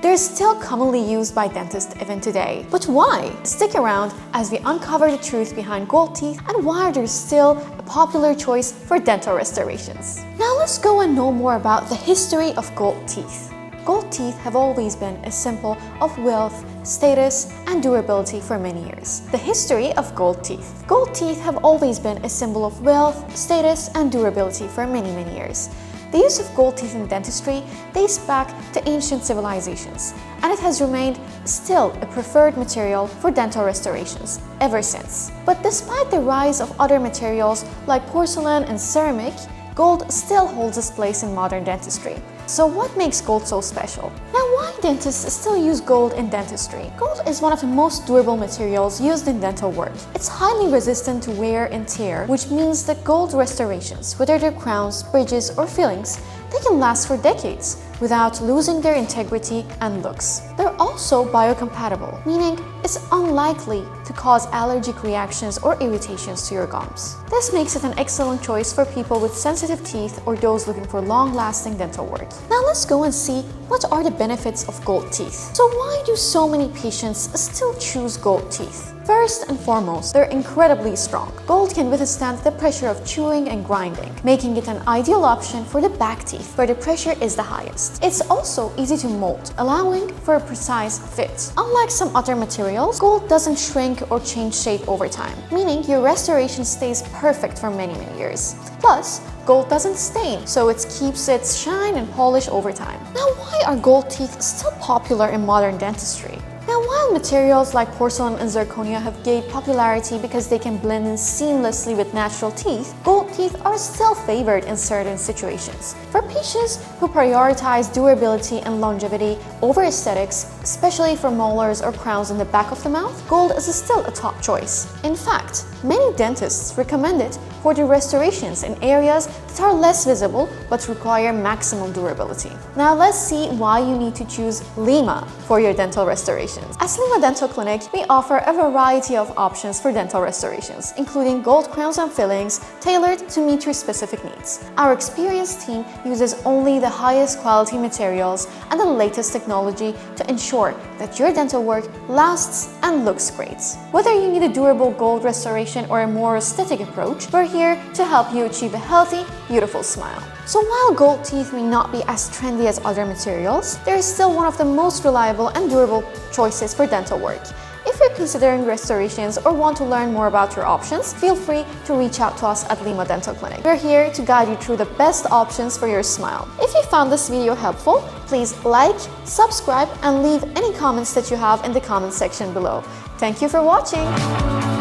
They're still commonly used by dentists even today. But why? Stick around as we uncover the truth behind gold teeth and why they're still a popular choice for dental restorations. Now let's go and know more about the history of gold teeth. Gold teeth have always been a symbol of wealth, status, and durability for many years. The history of gold teeth. Gold teeth have always been a symbol of wealth, status, and durability for many years. The use of gold teeth in dentistry dates back to ancient civilizations, and it has remained still a preferred material for dental restorations ever since. But despite the rise of other materials like porcelain and ceramic, gold still holds its place in modern dentistry. So what makes gold so special? Now, why dentists still use gold in dentistry? Gold is one of the most durable materials used in dental work. It's highly resistant to wear and tear, which means that gold restorations, whether they're crowns, bridges, or fillings, they can last for decades without losing their integrity and looks. They're also biocompatible, meaning it's unlikely to cause allergic reactions or irritations to your gums. This makes it an excellent choice for people with sensitive teeth or those looking for long-lasting dental work. Now let's go and see what are the benefits of gold teeth. So why do so many patients still choose gold teeth? First and foremost, they're incredibly strong. Gold can withstand the pressure of chewing and grinding, making it an ideal option for the back teeth, where the pressure is the highest. It's also easy to mold, allowing for a precise fit. Unlike some other materials, gold doesn't shrink or change shape over time, meaning your restoration stays perfect for many years. Plus, gold doesn't stain, so it keeps its shine and polish over time. Now, why are gold teeth still popular in modern dentistry? Now, while materials like porcelain and zirconia have gained popularity because they can blend in seamlessly with natural teeth, gold teeth are still favored in certain situations. For patients who prioritize durability and longevity over aesthetics, especially for molars or crowns in the back of the mouth, gold is still a top choice. In fact, many dentists recommend it for the restorations in areas that are less visible but require maximum durability. Now let's see why you need to choose Lima for your dental restorations. At Lima Dental Clinic, we offer a variety of options for dental restorations, including gold crowns and fillings tailored to meet your specific needs. Our experienced team uses only the highest quality materials and the latest technology to ensure that your dental work lasts and looks great. Whether you need a durable gold restoration or a more aesthetic approach, we're here to help you achieve a healthy, beautiful smile. So while gold teeth may not be as trendy as other materials, they're still one of the most reliable and durable choices for dental work. If you're considering restorations or want to learn more about your options, feel free to reach out to us at Lima Dental Clinic. We're here to guide you through the best options for your smile. If you found this video helpful, please like, subscribe, and leave any comments that you have in the comment section below. Thank you for watching!